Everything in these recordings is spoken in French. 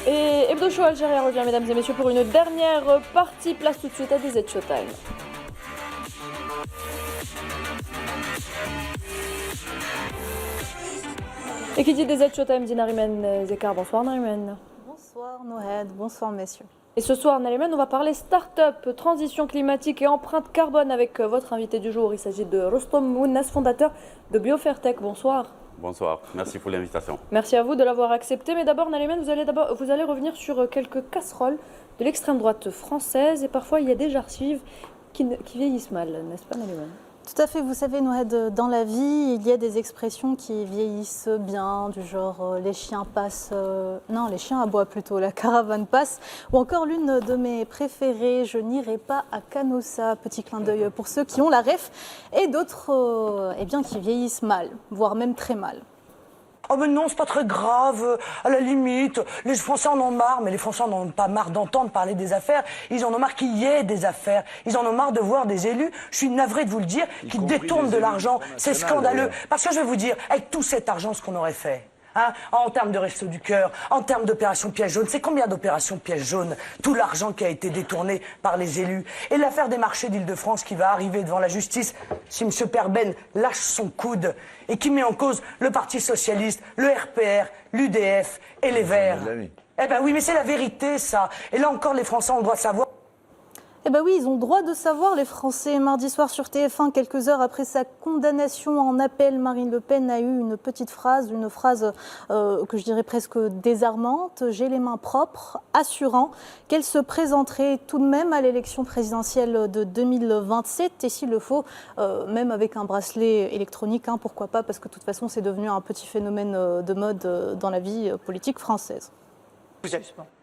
Et Hebdo Show Algérie revient, mesdames et messieurs, pour une dernière partie. Place tout de suite à DZ Showtime. Et qui dit DZ Showtime dit Nariman Zekar. Bonsoir Nariman. Bonsoir Nohed, bonsoir messieurs. Et ce soir, Nariman, on va parler start-up, transition climatique et empreinte carbone avec votre invité du jour. Il s'agit de Rostom Mounnas, fondateur de Biofertech. Bonsoir. Bonsoir, merci pour l'invitation. Merci à vous de l'avoir accepté. Mais d'abord, Nariman, vous allez revenir sur quelques casseroles de l'extrême droite française. Et parfois, il y a des archives qui vieillissent mal, n'est-ce pas Nariman ? Tout à fait, vous savez Nohed, dans la vie, il y a des expressions qui vieillissent bien, du genre les chiens passent, non les chiens aboient plutôt, la caravane passe, ou encore l'une de mes préférées, je n'irai pas à Canossa, petit clin d'œil pour ceux qui ont la ref, et d'autres eh bien, qui vieillissent mal, voire même très mal. Oh mais non, c'est pas très grave, à la limite, les Français en ont marre, mais les Français en ont pas marre d'entendre parler des affaires, ils en ont marre qu'il y ait des affaires, ils en ont marre de voir des élus, je suis navré de vous le dire, qui détournent de l'argent, c'est scandaleux, parce que je vais vous dire, avec tout cet argent, ce qu'on aurait fait, hein, en termes de Restos du Cœur, en termes d'opérations pièges jaunes, c'est combien d'opérations pièges jaunes, tout l'argent qui a été détourné par les élus, et l'affaire des marchés d'Île-de-France qui va arriver devant la justice, si M. Perben lâche son coude, et qui met en cause le Parti Socialiste, le RPR, l'UDF et les Verts. Eh ben oui, mais c'est la vérité, ça. Et là encore, les Français ont le droit de savoir. Eh bien oui, ils ont le droit de savoir, les Français. Mardi soir sur TF1, quelques heures après sa condamnation en appel, Marine Le Pen a eu une petite phrase, que je dirais presque désarmante. J'ai les mains propres, assurant qu'elle se présenterait tout de même à l'élection présidentielle de 2027. Et s'il le faut, même avec un bracelet électronique, hein, pourquoi pas, parce que de toute façon, c'est devenu un petit phénomène de mode dans la vie politique française.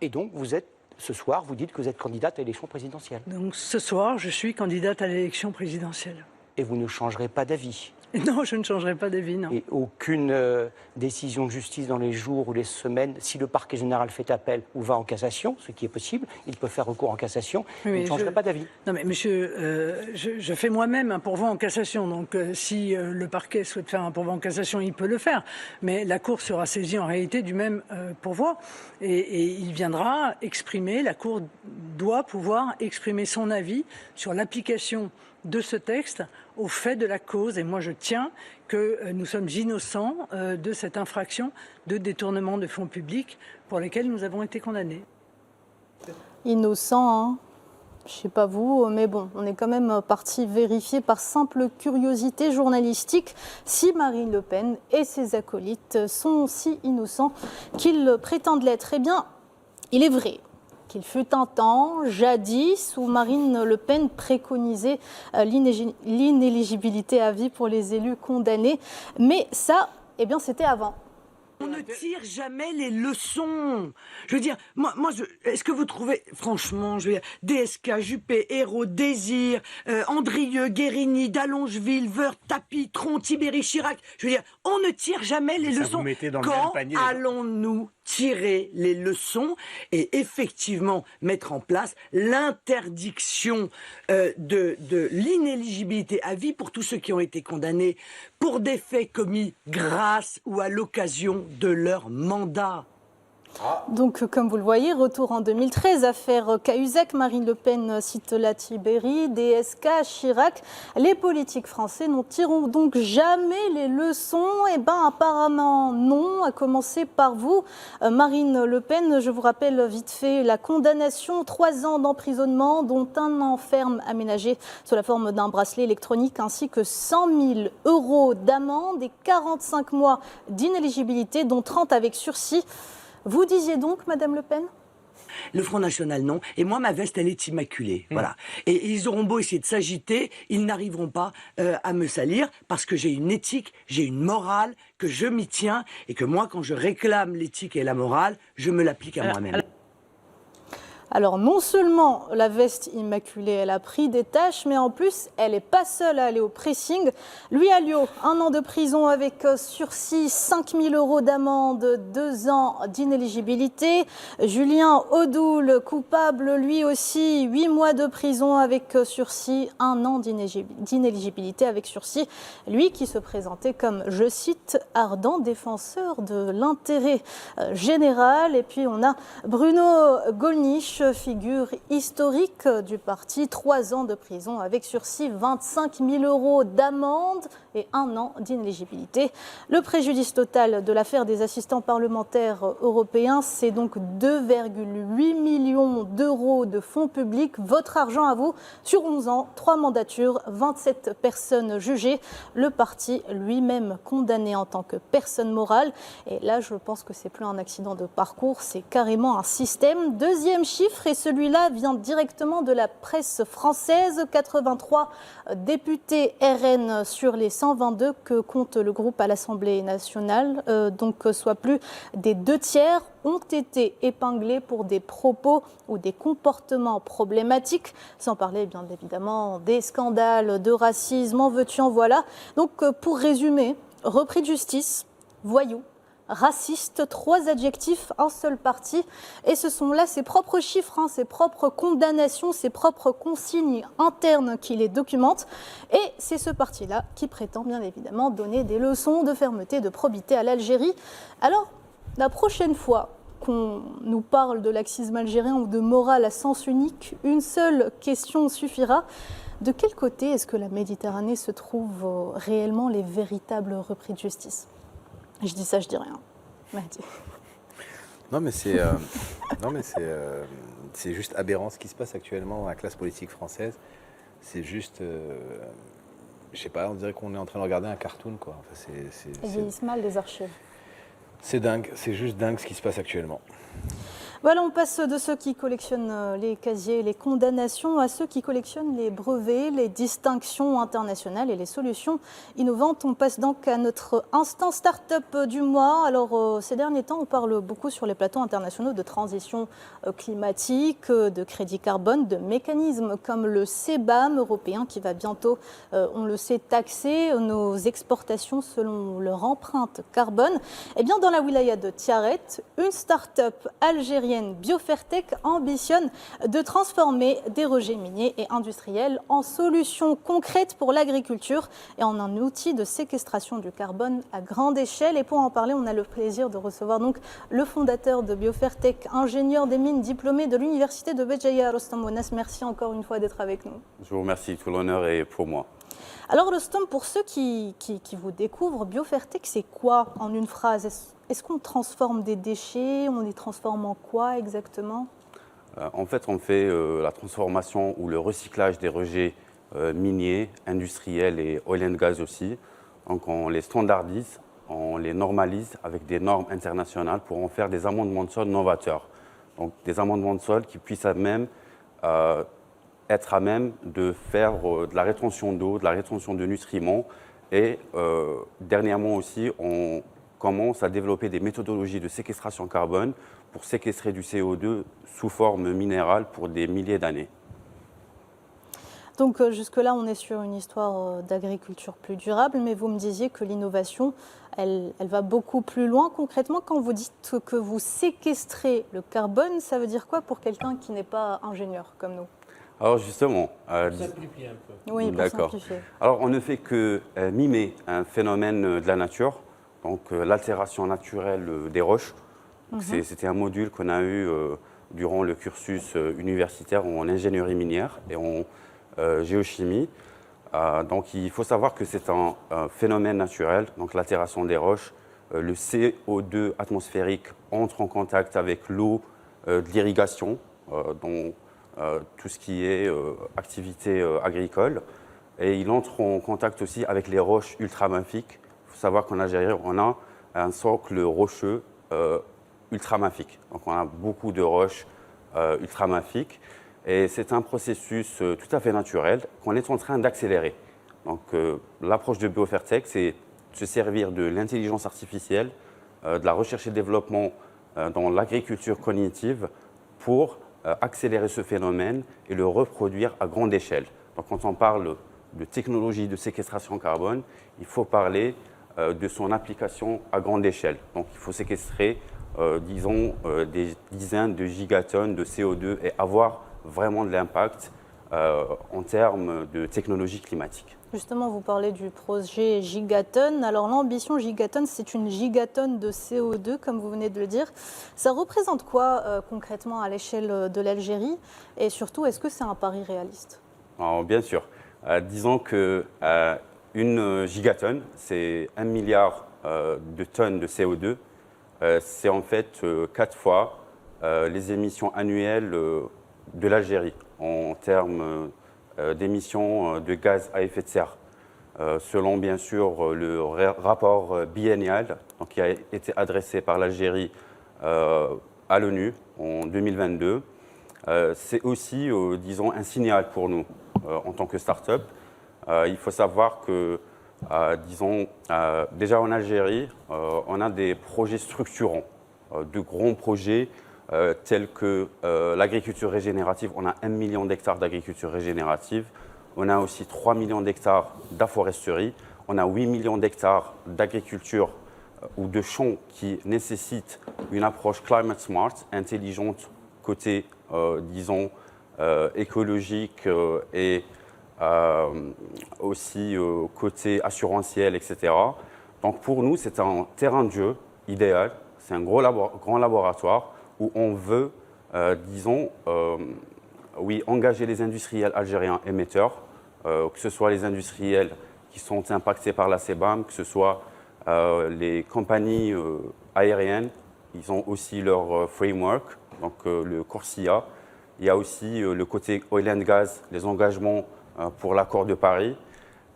Et donc, vous êtes... Ce soir, vous dites que vous êtes candidate à l'élection présidentielle. Donc ce soir, je suis candidate à l'élection présidentielle. Et vous ne changerez pas d'avis? Non, je ne changerai pas d'avis, non. Et aucune décision de justice dans les jours ou les semaines, si le parquet général fait appel ou va en cassation, ce qui est possible, il peut faire recours en cassation, vous ne changerez pas d'avis? Non mais monsieur, je fais moi-même un pourvoi en cassation, donc si le parquet souhaite faire un pourvoi en cassation, il peut le faire. Mais la Cour sera saisie en réalité du même pourvoi et il viendra exprimer, la Cour doit pouvoir exprimer son avis sur l'application de ce texte au fait de la cause. Et moi, je tiens que nous sommes innocents de cette infraction de détournement de fonds publics pour lesquels nous avons été condamnés. Innocent, hein. Je sais pas vous, mais bon, on est quand même parti vérifier par simple curiosité journalistique si Marine Le Pen et ses acolytes sont si innocents qu'ils prétendent l'être. Eh bien, il est vrai qu'il fut un temps, jadis, où Marine Le Pen préconisait l'inéligibilité à vie pour les élus condamnés. Mais ça, eh bien, c'était avant. On ne tire jamais les leçons. Je veux dire, est-ce que vous trouvez, franchement, je veux dire, DSK, Juppé, Hérault, Désir, Andrieux, Guérini, Dallongeville, Woerth, Tapie, Tron, Tibéri, Chirac, je veux dire, on ne tire jamais les leçons. Quand allons-nous tirer les leçons et effectivement mettre en place l'interdiction de l'inéligibilité à vie pour tous ceux qui ont été condamnés pour des faits commis grâce ou à l'occasion de leur mandat? Donc, comme vous le voyez, retour en 2013, affaire Cahuzac, Marine Le Pen cite la Tibéri, DSK, Chirac. Les politiques français n'en tireront donc jamais les leçons? Eh bien, apparemment non, à commencer par vous. Marine Le Pen, je vous rappelle vite fait la condamnation, 3 ans d'emprisonnement, dont 1 an ferme aménagé sous la forme d'un bracelet électronique, ainsi que 100 000 € d'amende et 45 mois d'inéligibilité, dont 30 avec sursis. Vous disiez donc, Madame Le Pen? Le Front National, non. Et moi, ma veste, elle est immaculée. Voilà. Et ils auront beau essayer de s'agiter, ils n'arriveront pas à me salir parce que j'ai une éthique, j'ai une morale, que je m'y tiens et que moi, quand je réclame l'éthique et la morale, je me l'applique à moi-même. Alors non seulement la veste immaculée, elle a pris des tâches, mais en plus, elle n'est pas seule à aller au pressing. Lui, Alliot, 1 an de prison avec sursis, 5 000 € d'amende, 2 ans d'inéligibilité. Julien Audoul, coupable lui aussi, 8 mois de prison avec sursis, 1 an d'inéligibilité avec sursis. Lui qui se présentait comme, je cite, ardent défenseur de l'intérêt général. Et puis on a Bruno Gollnisch, figure historique du parti, 3 ans de prison avec sursis, 25 000 € d'amende et 1 an d'inéligibilité. Le préjudice total de l'affaire des assistants parlementaires européens, c'est donc 2,8 millions d'euros de fonds publics. Votre argent à vous, sur 11 ans, 3 mandatures, 27 personnes jugées. Le parti lui-même condamné en tant que personne morale. Et là, je pense que c'est plus un accident de parcours, c'est carrément un système. Deuxième chiffre, et celui-là vient directement de la presse française, 83 députés RN sur les 122 que compte le groupe à l'Assemblée nationale, donc soit plus des 2/3 ont été épinglés pour des propos ou des comportements problématiques, sans parler bien évidemment des scandales de racisme, en veux-tu, en voilà. Donc pour résumer, repris de justice, voyou, raciste, 3 adjectifs, un seul parti. Et ce sont là ses propres chiffres, ses propres condamnations, ses propres consignes internes qui les documentent. Et c'est ce parti-là qui prétend bien évidemment donner des leçons de fermeté, de probité à l'Algérie. Alors, la prochaine fois qu'on nous parle de laxisme algérien ou de morale à sens unique, une seule question suffira. De quel côté est-ce que la Méditerranée se trouve réellement les véritables repris de justice ? Je dis ça, je dis rien. Mahdi. Non, mais c'est juste aberrant ce qui se passe actuellement dans la classe politique française. C'est juste, je sais pas, on dirait qu'on est en train de regarder un cartoon, quoi. Enfin, Ils vieillissent mal, les archives. C'est dingue, c'est juste dingue ce qui se passe actuellement. Voilà, on passe de ceux qui collectionnent les casiers, les condamnations, à ceux qui collectionnent les brevets, les distinctions internationales et les solutions innovantes. On passe donc à notre instant start-up du mois. Alors, ces derniers temps, on parle beaucoup sur les plateaux internationaux de transition climatique, de crédit carbone, de mécanismes comme le CBAM européen qui va bientôt, on le sait, taxer nos exportations selon leur empreinte carbone. Eh bien, dans la wilaya de Tiaret, une start-up algérienne Biofertech ambitionne de transformer des rejets miniers et industriels en solutions concrètes pour l'agriculture et en un outil de séquestration du carbone à grande échelle. Et pour en parler, on a le plaisir de recevoir donc le fondateur de Biofertech, ingénieur des mines diplômé de l'université de Béjaïa, Rostam Ounas. Merci encore une fois d'être avec nous. Je vous remercie, tout l'honneur est pour moi. Alors Rostam, pour ceux qui vous découvrent, Biofertech, c'est quoi en une phrase ? Est-ce qu'on transforme des déchets? On les transforme en quoi exactement? En fait, on fait la transformation ou le recyclage des rejets miniers, industriels et oil and gas aussi. Donc on les standardise, on les normalise avec des normes internationales pour en faire des amendements de sol novateurs. Donc des amendements de sol qui puissent même être à même de faire de la rétention d'eau, de la rétention de nutriments. Et dernièrement aussi, on commence à développer des méthodologies de séquestration carbone pour séquestrer du CO2 sous forme minérale pour des milliers d'années. Donc jusque-là, on est sur une histoire d'agriculture plus durable, mais vous me disiez que l'innovation, elle va beaucoup plus loin. Concrètement, quand vous dites que vous séquestrez le carbone, ça veut dire quoi pour quelqu'un qui n'est pas ingénieur comme nous? Alors justement, Simplifier un peu. Oui, pour d'accord. simplifier. Alors on ne fait que mimer un phénomène de la nature, donc l'altération naturelle des roches. C'était un module qu'on a eu durant le cursus universitaire en ingénierie minière et en géochimie. Donc il faut savoir que c'est un phénomène naturel, donc l'altération des roches. Le CO2 atmosphérique entre en contact avec l'eau de l'irrigation, dont tout ce qui est activité agricole. Et il entre en contact aussi avec les roches ultramafiques. Il faut savoir qu'en Algérie, on a un socle rocheux ultramafique. Donc on a beaucoup de roches ultramafiques. Et c'est un processus tout à fait naturel qu'on est en train d'accélérer. Donc l'approche de Biofertech, c'est de se servir de l'intelligence artificielle, de la recherche et développement dans l'agriculture cognitive pour accélérer ce phénomène et le reproduire à grande échelle. Donc quand on parle de technologie de séquestration carbone, il faut parler de son application à grande échelle. Donc il faut séquestrer, disons, des dizaines de gigatonnes de CO2 et avoir vraiment de l'impact en termes de technologie climatique. Justement, vous parlez du projet Gigaton. Alors l'ambition Gigaton, c'est une gigatonne de CO2, comme vous venez de le dire. Ça représente quoi concrètement à l'échelle de l'Algérie? Et surtout, est-ce que c'est un pari réaliste? Alors, bien sûr. Disons qu'une gigatonne, c'est 1 milliard de tonnes de CO2. C'est en fait 4 fois les émissions annuelles de l'Algérie en termes d'émissions de gaz à effet de serre. Selon bien sûr le rapport biennial qui a été adressé par l'Algérie à l'ONU en 2022, c'est aussi, disons, un signal pour nous en tant que start-up. Il faut savoir que, disons, déjà en Algérie, on a des projets structurants, de grands projets tels que l'agriculture régénérative. On a 1 million d'hectares d'agriculture régénérative. On a aussi 3 millions d'hectares d'aforesterie. On a 8 millions d'hectares d'agriculture ou de champs qui nécessitent une approche climate smart, intelligente, côté, disons, écologique et aussi côté assurantiel, etc. Donc pour nous, c'est un terrain de jeu idéal. C'est un grand laboratoire où on veut, disons, oui, engager les industriels algériens émetteurs, que ce soit les industriels qui sont impactés par la CBAM, que ce soit les compagnies aériennes. Ils ont aussi leur framework, donc le Corsia. Il y a aussi le côté oil and gas, les engagements pour l'accord de Paris.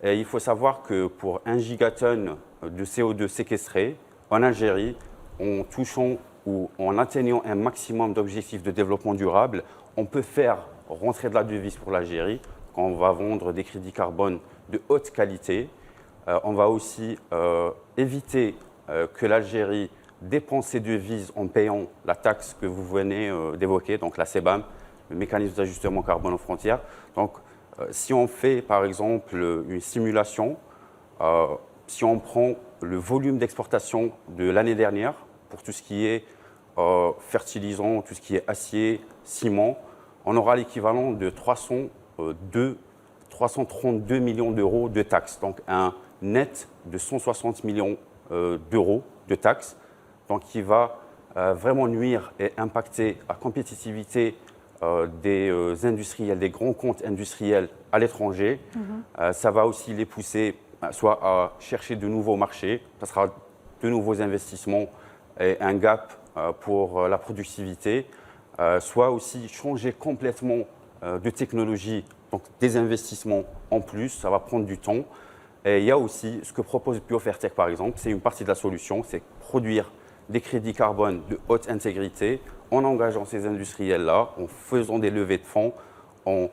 Et il faut savoir que pour 1 gigatonne de CO2 séquestré en Algérie, en touchant ou en atteignant un maximum d'objectifs de développement durable, on peut faire rentrer de la devise pour l'Algérie quand on va vendre des crédits carbone de haute qualité. On va aussi éviter que l'Algérie dépense ses devises en payant la taxe que vous venez d'évoquer, donc la CBAM, le mécanisme d'ajustement carbone aux frontières. Donc, si on fait par exemple une simulation, si on prend le volume d'exportation de l'année dernière pour tout ce qui est fertilisant, tout ce qui est acier, ciment, on aura l'équivalent de 332 millions d'euros de taxes, donc un net de 160 millions d'euros de taxes, donc qui va vraiment nuire et impacter la compétitivité des industriels, des grands comptes industriels à l'étranger. Ça va aussi les pousser soit à chercher de nouveaux marchés, ça sera de nouveaux investissements et un gap pour la productivité, soit aussi changer complètement de technologie, donc des investissements en plus, ça va prendre du temps. Et il y a aussi ce que propose Biofertech par exemple, c'est une partie de la solution, c'est produire des crédits carbone de haute intégrité en engageant ces industriels-là, en faisant des levées de fonds, en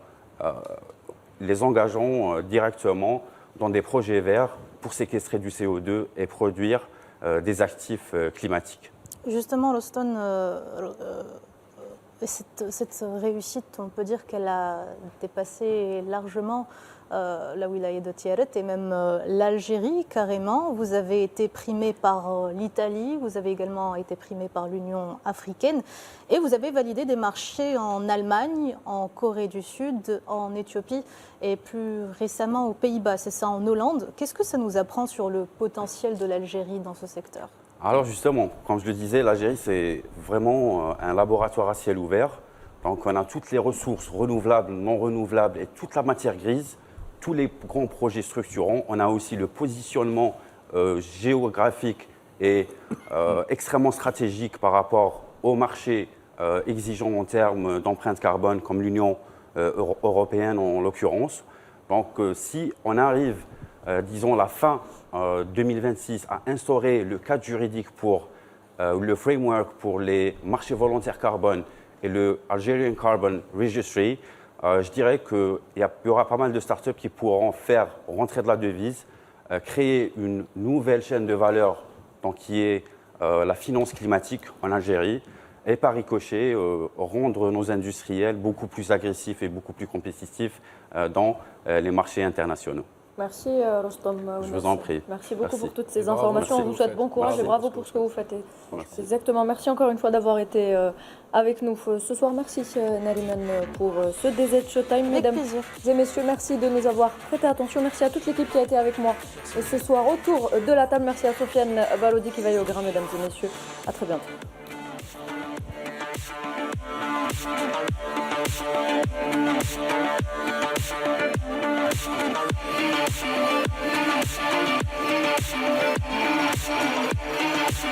les engageant directement dans des projets verts pour séquestrer du CO2 et produire des actifs climatiques. Justement, Roston, cette réussite, on peut dire qu'elle a dépassé largement la wilaya de Tiaret et même l'Algérie carrément. Vous avez été primé par l'Italie, vous avez également été primé par l'Union africaine et vous avez validé des marchés en Allemagne, en Corée du Sud, en Éthiopie et plus récemment aux Pays-Bas, c'est ça, en Hollande. Qu'est-ce que ça nous apprend sur le potentiel de l'Algérie dans ce secteur ? Alors justement, comme je le disais, l'Algérie c'est vraiment un laboratoire à ciel ouvert. Donc on a toutes les ressources renouvelables, non renouvelables et toute la matière grise, tous les grands projets structurants. On a aussi le positionnement géographique et extrêmement stratégique par rapport aux marchés exigeants en termes d'empreinte carbone comme l'Union européenne en l'occurrence. Donc si on arrive, disons la fin 2026 à instaurer le cadre juridique pour le framework pour les marchés volontaires carbone et le Algerian Carbon Registry, je dirais qu'il y aura pas mal de startups qui pourront faire rentrer de la devise, créer une nouvelle chaîne de valeur donc qui est la finance climatique en Algérie. et par ricochet, rendre nos industriels beaucoup plus agressifs et beaucoup plus compétitifs dans les marchés internationaux. Merci Rostom. Je vous en prie. Merci beaucoup Merci. pour toutes ces Bravo, informations. merci. On vous souhaite bon courage et bravo pour ce que vous faites. Exactement. Merci encore une fois d'avoir été avec nous ce soir. Merci Nariman pour ce DZ Showtime. Mesdames et messieurs, merci de nous avoir prêté attention. Merci à toute l'équipe qui a été avec moi ce soir autour de la table. Merci à Sofiane Balodi qui veille au grain, mesdames et messieurs. À très bientôt. We'll be right back.